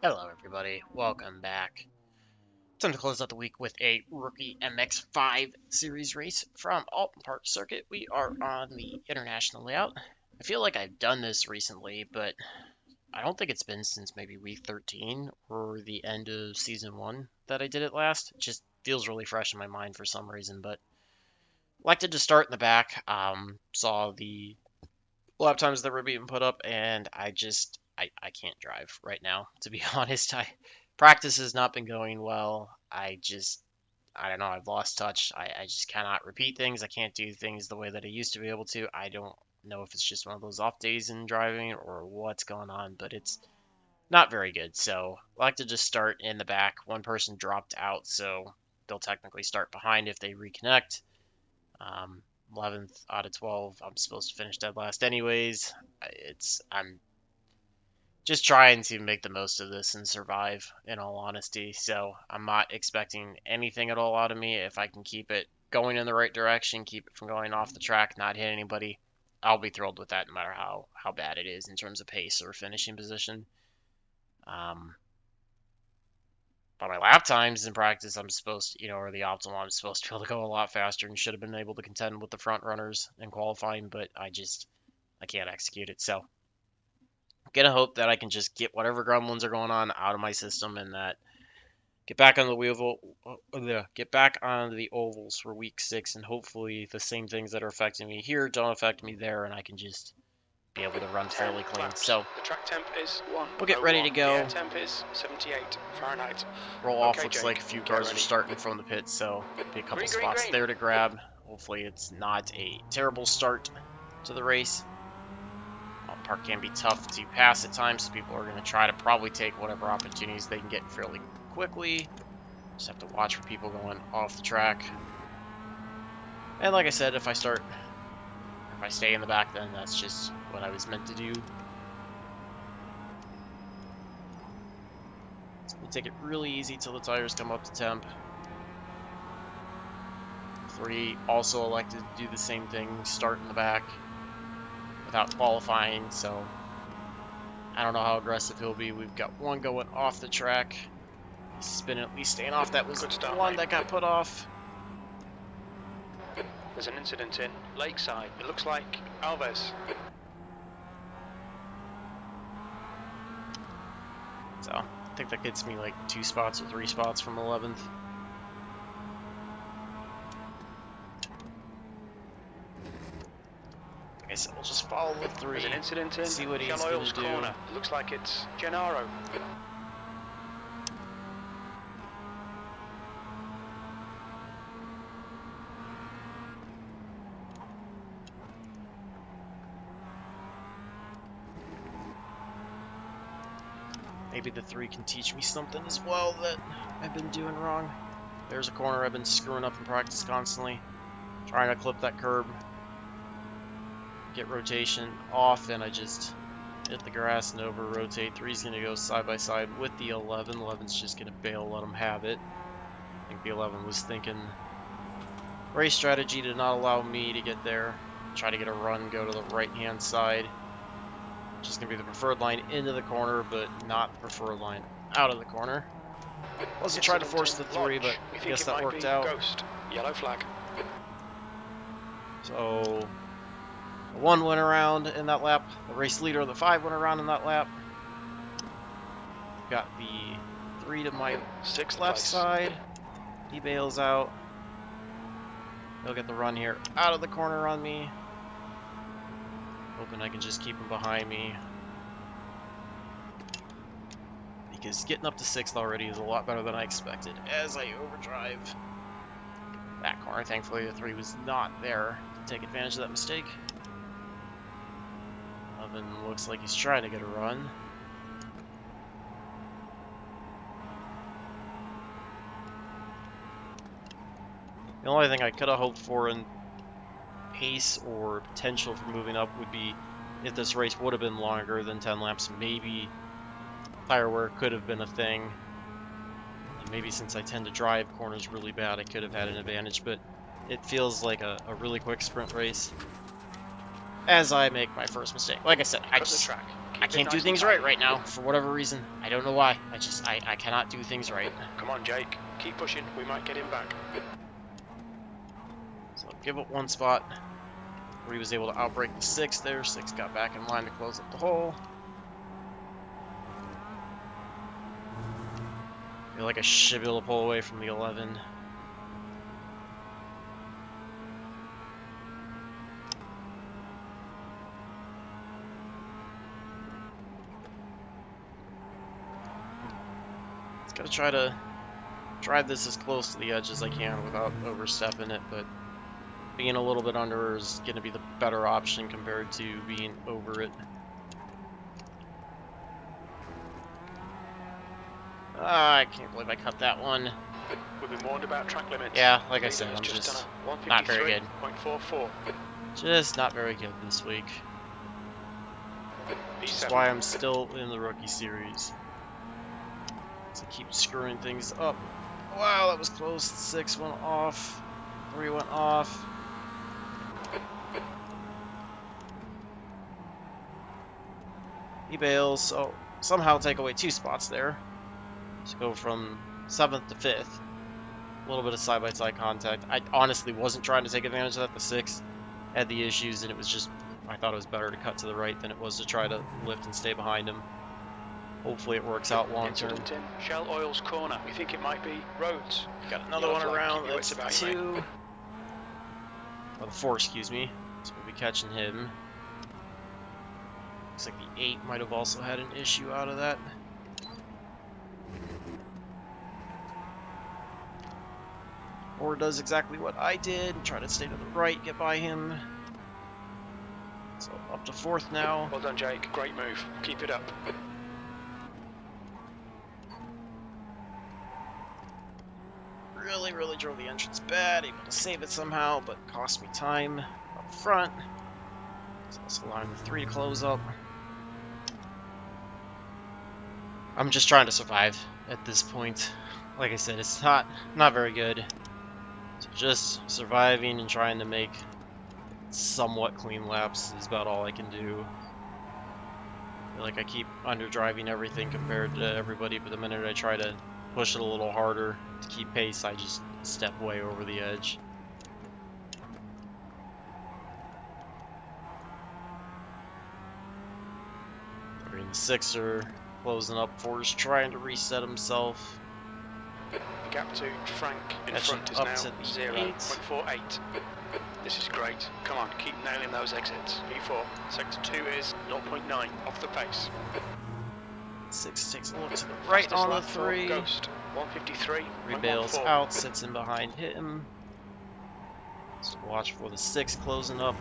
Hello everybody, welcome back. Time to close out the week with a rookie MX-5 series race from Oulton Park Circuit. We are on the international layout. I feel like I've done this recently, but I don't think it's been since maybe week 13 or the end of season 1 that I did it last. It just feels really fresh in my mind for some reason, but elected to start in the back. Saw the lap times that were being put up, and I can't drive right now, to be honest. Practice has not been going well. I don't know, I've lost touch. I just cannot repeat things. I can't do things the way that I used to be able to. I don't know if it's just one of those off days in driving or what's going on, but it's not very good. So I like to just start in the back. One person dropped out, so they'll technically start behind if they reconnect. 11th out of 12. I'm supposed to finish dead last anyways. I'm just trying to make the most of this and survive, in all honesty. So I'm not expecting anything at all out of me. If I can keep it going in the right direction, keep it from going off the track, not hit anybody, I'll be thrilled with that no matter how bad it is in terms of pace or finishing position. By my lap times in practice, I'm supposed to, or the optimal, I'm supposed to be able to go a lot faster and should have been able to contend with the front runners in qualifying, but I can't execute it. So I'm gonna hope that I can just get whatever gremlins are going on out of my system and that get back on get back on the ovals for week 6, and hopefully the same things that are affecting me here don't affect me there, and I can just be able to run fairly clean. So the track temp is we'll get ready to go. The air temp is 78 Fahrenheit. Roll off. Okay, Looks Jake, like a few cars are starting from the pit, so be a couple spots there to grab. Hopefully it's not a terrible start to the race. Park can be tough to pass at times, so people are going to try to probably take whatever opportunities they can get fairly quickly. Just have to watch for people going off the track. And like I said, if I stay in the back, then that's just what I was meant to do. So we take it really easy till the tires come up to temp. 3 also elected to do the same thing, start in the back without qualifying, so I don't know how aggressive he'll be. We've got one going off the track. He's been at least staying off. That was the one that got put off. There's an incident in Lakeside. It looks like Alves. So I think that gets me like 2 spots or 3 spots from 11th. Okay, so we'll just follow the 3. There's an incident in see what he's going to do. Corner. It looks like it's Gennaro. Maybe the 3 can teach me something as well that I've been doing wrong. There's a corner I've been screwing up in practice constantly. Trying to clip that curb. Get rotation off, and I just hit the grass and over rotate. 3's going to go side by side with the 11. 11's just going to bail, let him have it. I think the 11 was thinking race strategy to not allow me to get there. Try to get a run, go to the right-hand side. Which is going to be the preferred line into the corner, but not the preferred line out of the corner. Wasn't trying to force the 3, but I guess that worked out. Ghost. Yellow flag. So the 1 went around in that lap. The race leader of the 5 went around in that lap. Got the 3 to my 6th left place. side. He bails out. He'll get the run here out of the corner on me. Hoping I can just keep him behind me. Because getting up to 6th already is a lot better than I expected as I overdrive that corner. Thankfully the 3 was not there to take advantage of that mistake. 11 looks like he's trying to get a run. The only thing I could have hoped for in pace or potential for moving up would be if this race would have been longer than 10 laps, maybe tire wear could have been a thing. And maybe since I tend to drive corners really bad, I could have had an advantage, but it feels like a really quick sprint race. as I make my first mistake. Like I said, I Cut the track. I Keep it can't do nice and things tight. right now for whatever reason. I don't know why. I cannot do things right. Come on, Jake. Keep pushing. We might get him back. So I'll give it one spot where he was able to outbrake the 6 there. 6 got back in line to close up the hole. I feel like I should be able to pull away from the 11. Just gotta try to drive this as close to the edge as I can without overstepping it, but being a little bit under is going to be the better option compared to being over it. I can't believe I cut that one. We've been warned about track limits. Yeah, like I said, I'm Leader has just done a not very good. 153.44. Just not very good this week. Which is why I'm still in the rookie series. So I keep screwing things up. Wow, that was close. 6 went off. 3 went off. He bails, so somehow take away 2 spots there. Just go from 7th to 5th. A little bit of side-by-side contact. I honestly wasn't trying to take advantage of that. The 6 had the issues, and it was just, I thought it was better to cut to the right than it was to try to lift and stay behind him. Hopefully it works out long term. Shell Oil's corner. We think it might be Rhodes. Got another one around. That's 2. Oh, the 4, excuse me. So we'll be catching him. Looks like the 8 might have also had an issue out of that. Or does exactly what I did. Try to stay to the right, get by him. So up to 4th now. Well done, Jake. Great move. Keep it up. Really drove the entrance bad. Able to save it somehow, but cost me time up front. It's also allowing the 3 to close up. I'm just trying to survive at this point. Like I said, it's not very good. So just surviving and trying to make somewhat clean laps is about all I can do. I feel like I keep underdriving everything compared to everybody, but the minute I try to push it a little harder to keep pace, I just step way over the edge. The 6er closing up. 4's trying to reset himself. The gap to Frank in Catching front is up now to the 8. 0.48. This is great. Come on, keep nailing those exits. E4. Sector 2 is 0.9 off the pace. 6 takes a look to the right on the 3. Ghost 153. Rebails out, sits in behind him. So watch for the 6 closing up.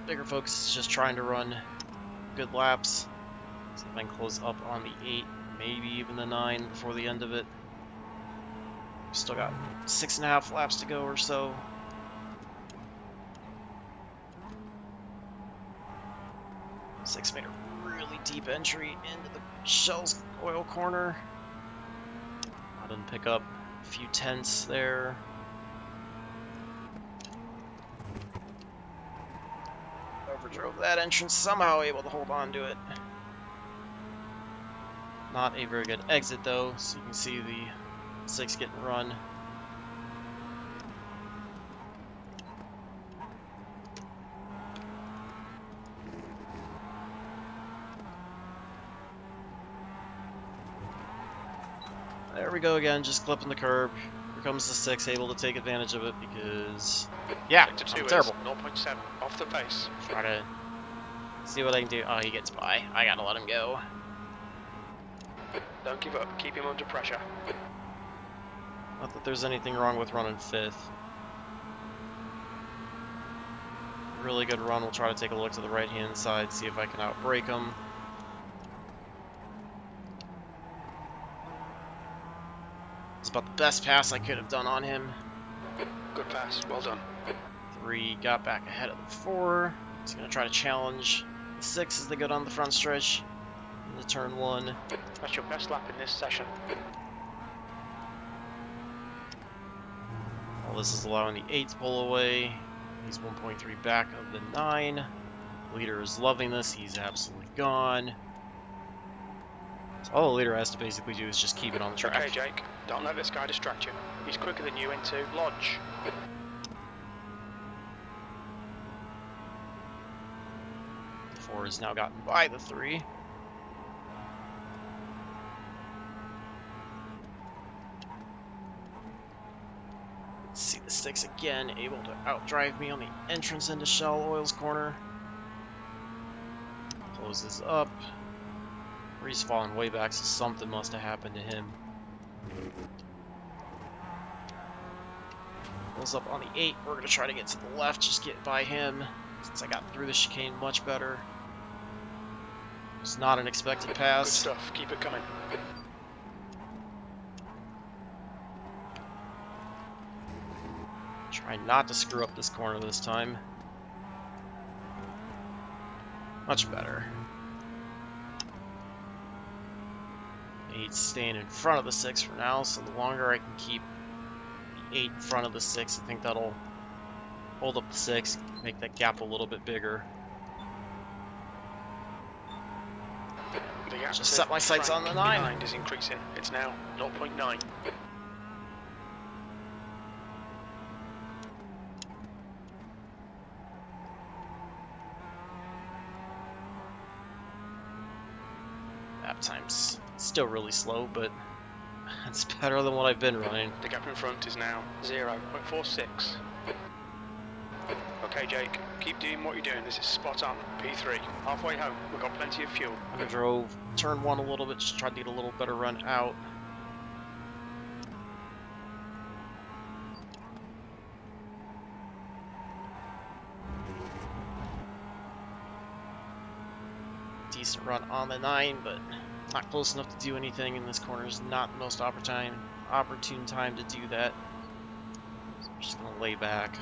Bigger focus is just trying to run good laps. See if I can close up on the 8, maybe even the 9 before the end of it. Still got 6.5 laps to go or so. Six made a really deep entry into the Shell's oil corner. I didn't pick up a few tenths there. Overdrove that entrance, somehow able to hold on to it. Not a very good exit though, so you can see the 6 getting run. There we go again, just clipping the curb. Here comes the 6, able to take advantage of it because, yeah, I'm terrible. 0.7 off the pace. Try to see what I can do. Oh, he gets by. I gotta let him go. Don't give up. Keep him under pressure. Not that there's anything wrong with running 5th. Really good run. We'll try to take a look to the right-hand side, see if I can outbrake him. It's about the best pass I could have done on him. Good pass. Well done. 3 got back ahead of the 4. He's going to try to challenge the 6 as they go down the front stretch into turn 1. That's your best lap in this session. All this is allowing the 8 to pull away. He's 1.3 back of the 9. Leader is loving this. He's absolutely gone. So all the leader has to basically do is just keep it on the track. Okay, Jake. Don't let this guy distract you. He's quicker than you into Lodge. The 4 has now gotten by the 3. Let's see the 6 again, able to outdrive me on the entrance into Shell Oil's corner. Closes up. He's falling way back, so something must have happened to him. Pulls up on the 8. We're going to try to get to the left, just get by him. Since I got through the chicane much better. It's not an expected pass. Good stuff. Keep it coming. Try not to screw up this corner this time. Much better. 8's staying in front of the 6 for now, so the longer I can keep the 8 in front of the 6, I think that'll hold up the 6, make that gap a little bit bigger. Just set my sights on the 9. Behind is increasing. It's now 0.9. Lap time's still really slow, but it's better than what I've been running. The gap in front is now 0.46. Okay, Jake, keep doing what you're doing. This is spot on. P3. Halfway home. We've got plenty of fuel. I drove turn 1 a little bit, just tried to get a little better run out. Decent run on the 9, but not close enough to do anything, and this corner is not the most opportune time to do that. So I'm just going to lay back.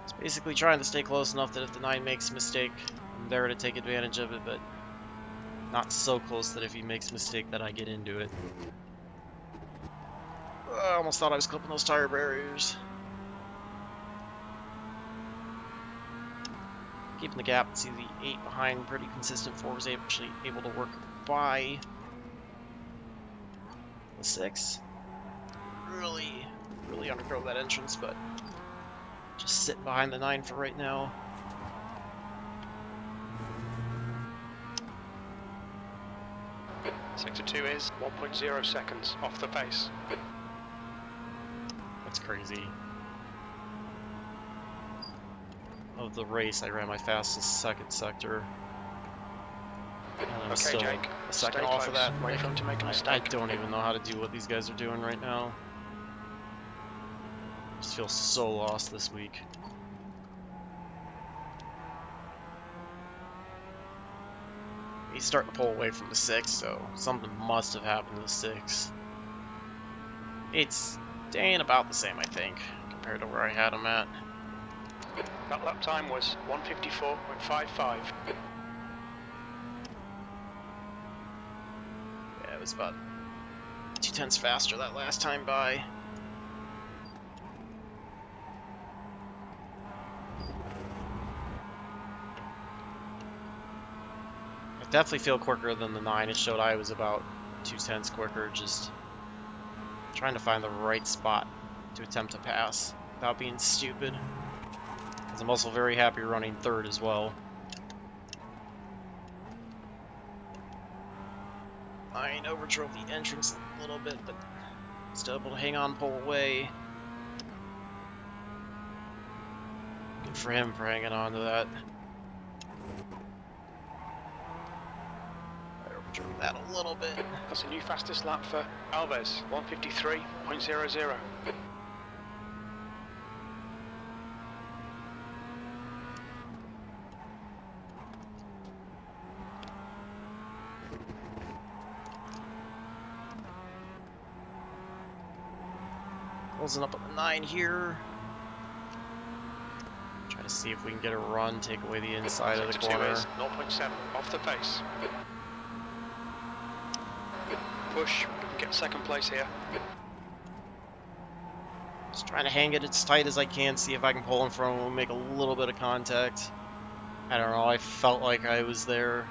It's basically trying to stay close enough that if the 9 makes a mistake, I'm there to take advantage of it, but not so close that if he makes a mistake that I get into it. I almost thought I was clipping those tire barriers. Keeping the gap. See the 8 behind, pretty consistent. 4 was actually able to work by the 6. Really underdrove that entrance, but just sitting behind the 9 for right now. Sector 2 is 1.0 seconds off the pace. That's crazy. Of the race, I ran my fastest second sector. And I'm Okay, still Jake, a second stay off close. of that. Wait for him to make a I mistake. don't even know how to do what these guys are doing right now. I just feel so lost this week. He's starting to pull away from the 6, so something must have happened to the 6. It's staying about the same, I think, compared to where I had him at. That lap time was 1:54.55. Yeah, it was about 0.2 faster that last time by. I definitely feel quicker than the 9. It showed I was about 0.2 quicker, just trying to find the right spot to attempt to pass without being stupid. Because I'm also very happy running 3rd as well. I overdrove the entrance a little bit, but still able to hang on, pull away. Good for him for hanging on to that. I overdrove that a little bit. That's a new fastest lap for Alves, 1:53.00. Closing up on the 9 here. Try to see if we can get a run, take away the inside of the Sector 2 corner. is 0.7 off the pace. Push, we can get second place here. Just trying to hang it as tight as I can, see if I can pull in front of him, make a little bit of contact. I don't know, I felt like I was there.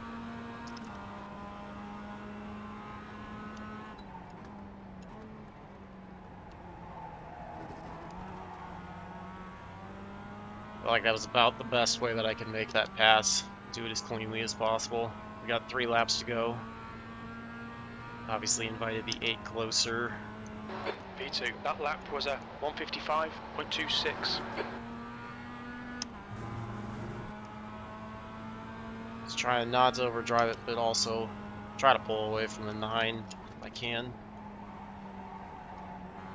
I felt like that was about the best way that I could make that pass. Do it as cleanly as possible. We got 3 laps to go. Obviously invited the 8 closer. P2, that lap was a 155.26. Just trying not to overdrive it, but also try to pull away from the 9 if I can.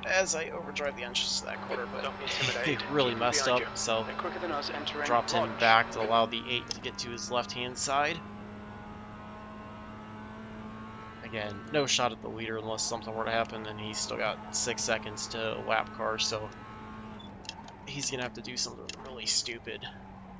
As I overdrive the entrance to that corner, but Don't be intimidated. he really Keep messed behind up, you. so They're quicker than us entering dropped him Lodge. back to allow the 8 to get to his left-hand side. Again, no shot at the leader unless something were to happen, and he's still got 6 seconds to lap car, so he's gonna have to do something really stupid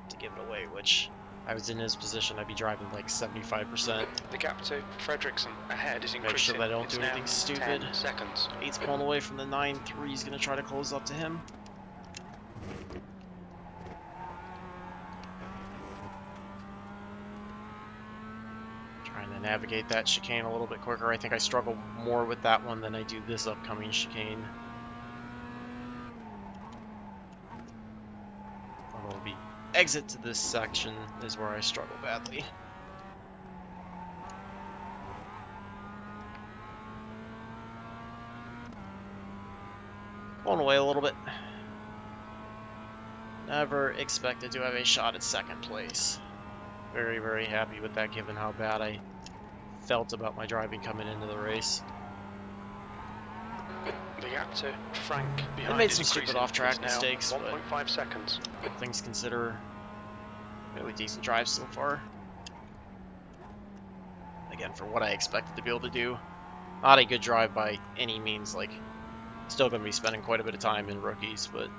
to give it away, which I was in his position, I'd be driving like 75%. The gap to Fredrickson ahead is increasing. Make sure that I don't It's do now anything stupid. 10 seconds. 8's pulling away from the 9, 3's gonna try to close up to him. Trying to navigate that chicane a little bit quicker. I think I struggle more with that one than I do this upcoming chicane. Although the exit to this section is where I struggle badly. Pulling away a little bit. Never expected to have a shot at second place. Very, very happy with that given how bad I felt about my driving coming into the race. The gap to Frank behind I made is some stupid increasing. off-track It's now mistakes, but 1.5 seconds. things consider really decent drives so far. Again, for what I expected to be able to do. Not a good drive by any means, like, still going to be spending quite a bit of time in rookies, but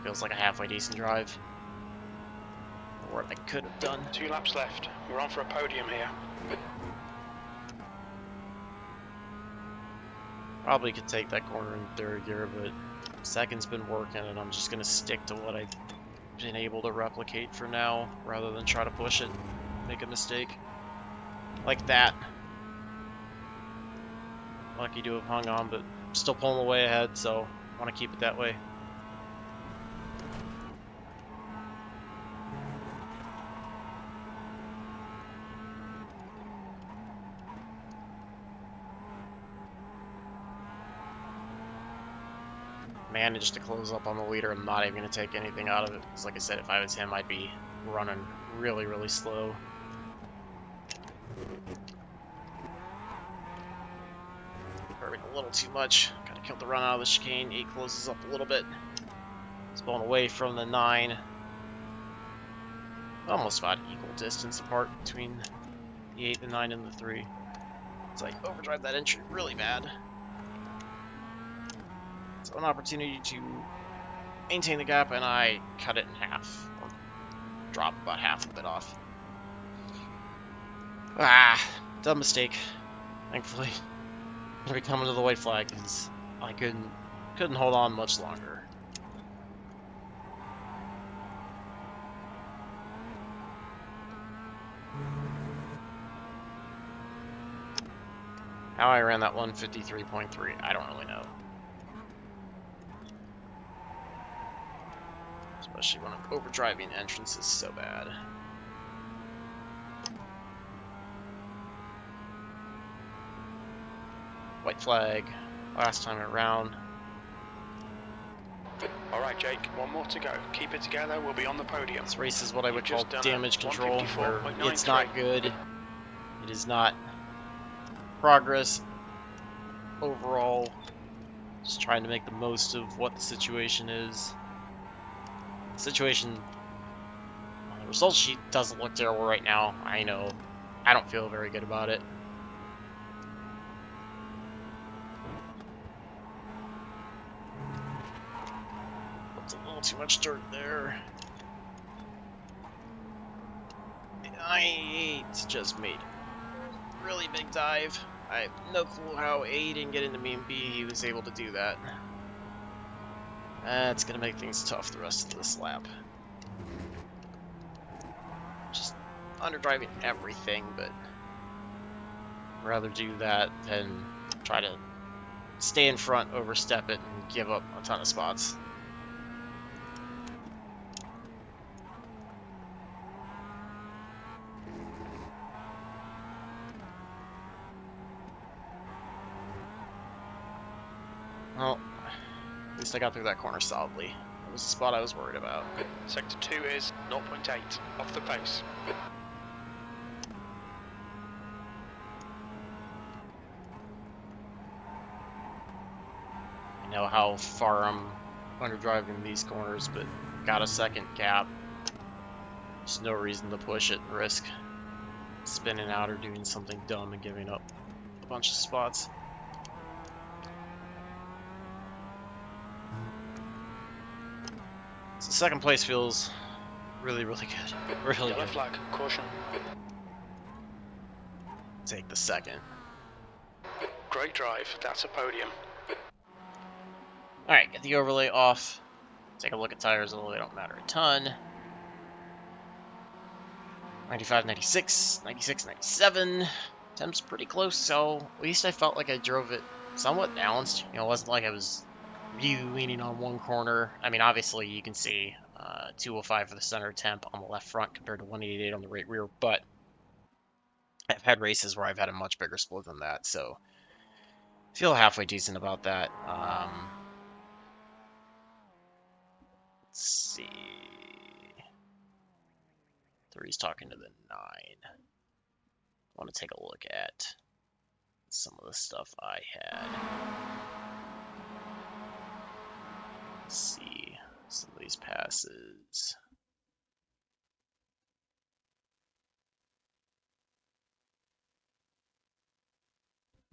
feels like a halfway decent drive. What I could have done. 2 laps left. We're on for a podium here. Probably could take that corner in 3rd gear, but second's been working, and I'm just going to stick to what I've been able to replicate for now, rather than try to push it, make a mistake. Like that. Lucky to have hung on, but still pulling away ahead, so I want to keep it that way. Managed to close up on the leader. I'm not even going to take anything out of it, because like I said, if I was him, I'd be running really, really slow. Curving a little too much. Gotta kill the run out of the chicane. 8 closes up a little bit. It's pulling away from the 9. Almost about equal distance apart between the 8, the 9, and the 3. So I overdrive that entry really bad. So an opportunity to maintain the gap, and I cut it in half, or drop about half of it off. Dumb mistake. Thankfully, when we come into the white flag, because I couldn't hold on much longer. How I ran that 153.3, I don't really know. Especially when I'm overdriving entrances so bad. White flag, last time around. Alright, Jake, 1 more to go. Keep it together, we'll be on the podium. This race is what I would You've call just done damage a control, where 154.93. it's not good. It is not progress overall. Just trying to make the most of what the situation is. The situation on the results sheet doesn't look terrible right now. I know. I don't feel very good about it. little too much dirt there. The I-8 just made a really big dive. I have no clue how A didn't get into me and B he was able to do that. That's gonna make things tough the rest of this lap. Just underdriving everything, but rather do that than try to stay in front, overstep it, and give up a ton of spots. Well, at least I got through that corner solidly. That was the spot I was worried about. Sector 2 is 0.8 off the pace. I know how far I'm underdriving these corners, but got a second gap. There's no reason to push it and risk spinning out or doing something dumb and giving up a bunch of spots. So second place feels really, really good. Really Yellow good. flag, caution. Take the second. Great drive, that's a podium. Alright, get the overlay off. Take a look at tires, although they don't matter a ton. 95, 96, 96, 97. Temps pretty close, so at least I felt like I drove it somewhat balanced. You know, it wasn't like I was really leaning on one corner. I mean, obviously you can see 205 for the center temp on the left front compared to 188 on the right rear, but I've had races where I've had a much bigger split than that, so I feel halfway decent about that. Let's see. 3's talking to the 9. I want to take a look at some of the stuff I had. Let's see some of these passes.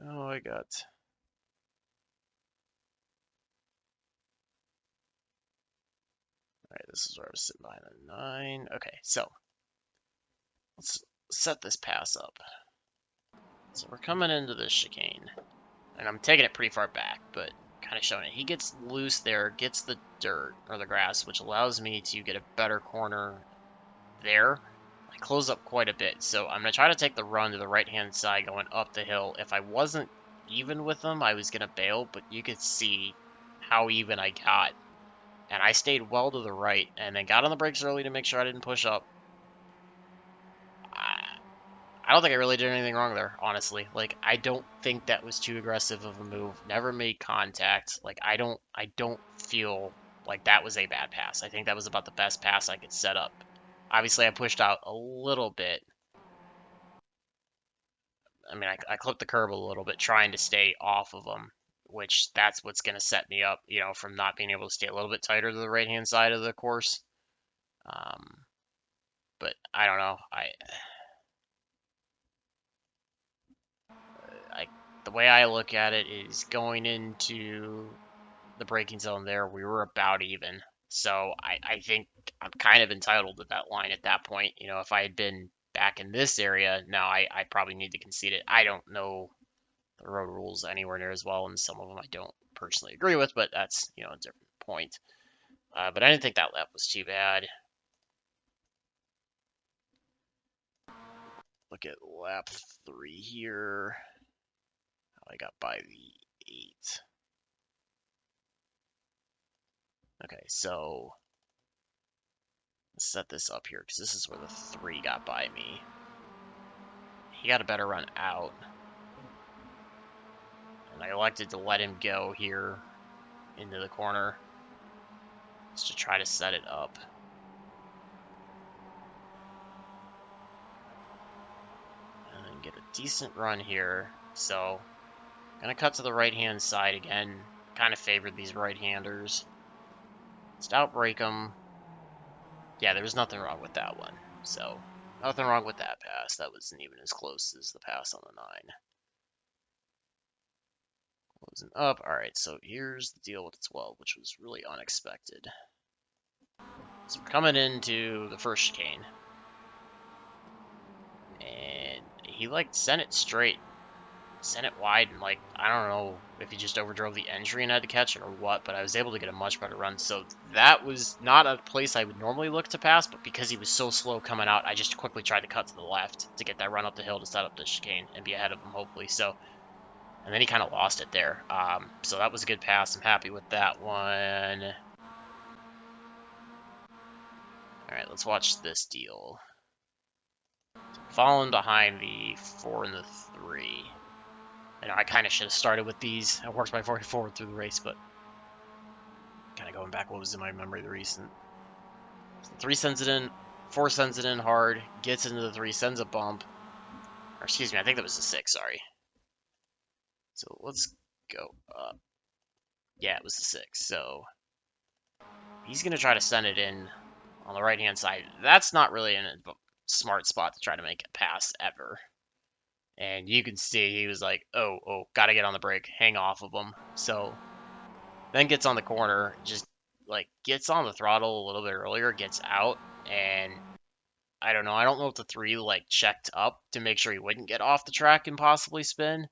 Oh, I got. Alright, this is where I was sitting behind the 9. Okay, so let's set this pass up. So we're coming into this chicane, and I'm taking it pretty far back, but kind of showing it. He gets loose there, gets the dirt or the grass, which allows me to get a better corner there. I close up quite a bit, so I'm going to try to take the run to the right-hand side going up the hill. If I wasn't even with them, I was going to bail, but you could see how even I got. And I stayed well to the right, and then got on the brakes early to make sure I didn't push up. I don't think I really did anything wrong there, honestly. Like, I don't think that was too aggressive of a move. Never made contact. Like, I don't feel like that was a bad pass. I think that was about the best pass I could set up. Obviously, I pushed out a little bit. I mean, I clipped the curb a little bit trying to stay off of them, which that's what's going to set me up, you know, from not being able to stay a little bit tighter to the right-hand side of the course. But I don't know. The way I look at it is going into the braking zone there, we were about even. So I think I'm kind of entitled to that line at that point. You know, if I had been back in this area, now I probably need to concede it. I don't know the road rules anywhere near as well, and some of them I don't personally agree with, but that's, you know, a different point. But I didn't think that lap was too bad. Look at lap 3 here. How I got by the 8. Okay, so let's set this up here because this is where the 3 got by me. He got a better run out. And I elected to let him go here into the corner just to try to set it up. And then get a decent run here. So, gonna cut to the right-hand side again. Kind of favored these right-handers. Just outbrake them. Yeah, there was nothing wrong with that one. So, nothing wrong with that pass. That wasn't even as close as the pass on the 9. Closing up. Alright, so here's the deal with the 12, which was really unexpected. So we're coming into the first chicane. And he, like, sent it straight. Sent it wide, and, like, I don't know if he just overdrove the entry and had to catch it or what, but I was able to get a much better run. So that was not a place I would normally look to pass, but because he was so slow coming out, I just quickly tried to cut to the left to get that run up the hill to set up the chicane and be ahead of him, hopefully. So, and then he kind of lost it there. So that was a good pass. I'm happy with that one. All right, let's watch this deal. Falling behind the 4 and the 3. I know I kind of should have started with these. I worked my way forward through the race, but kind of going back, what was in my memory the recent. So 3 sends it in, 4 sends it in hard, gets into the 3, sends a bump. Or excuse me, I think that was the 6, sorry. So let's go up. Yeah, it was the 6. So he's going to try to send it in on the right-hand side. That's not really a smart spot to try to make a pass ever. And you can see he was like, oh, gotta get on the brake, hang off of him. So then gets on the corner, just like gets on the throttle a little bit earlier, gets out, and I don't know. I don't know if the 3 like checked up to make sure he wouldn't get off the track and possibly spin.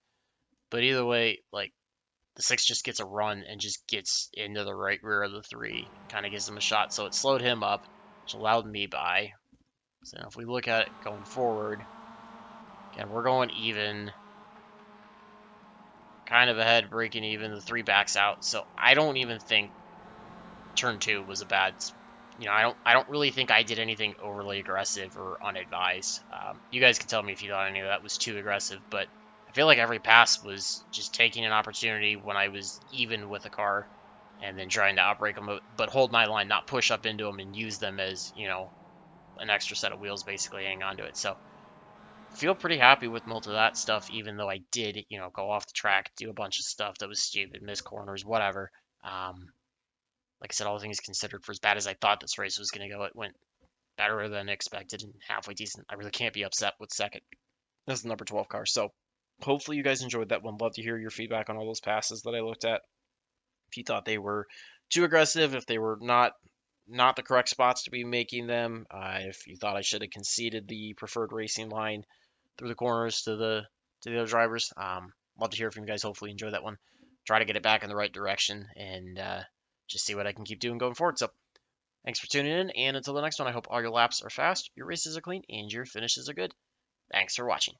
But either way, like the 6 just gets a run and just gets into the right rear of the 3, kind of gives him a shot. So it slowed him up, which allowed me by. So if we look at it going forward, again, we're going even, kind of ahead, breaking even. The 3 backs out. So I don't even think turn 2 was a bad. I don't really think I did anything overly aggressive or unadvised. You guys can tell me if you thought any of that was too aggressive, but I feel like every pass was just taking an opportunity when I was even with a car, and then trying to outbrake them, but hold my line, not push up into them and use them as an extra set of wheels, basically hang on to it. So feel pretty happy with most of that stuff, even though I did go off the track, do a bunch of stuff that was stupid, miss corners, whatever. Like I said, all things considered, for as bad as I thought this race was going to go, it went better than expected and halfway decent. I really can't be upset with second as the number 12 car. So hopefully you guys enjoyed that one. Love to hear your feedback on all those passes that I looked at. If you thought they were too aggressive, if they were not the correct spots to be making them, if you thought I should have conceded the preferred racing line through the corners to the other drivers. Love to hear from you guys. Hopefully you enjoy that one. Try to get it back in the right direction and just see what I can keep doing going forward. So thanks for tuning in, and until the next one, I hope all your laps are fast, your races are clean, and your finishes are good. Thanks for watching.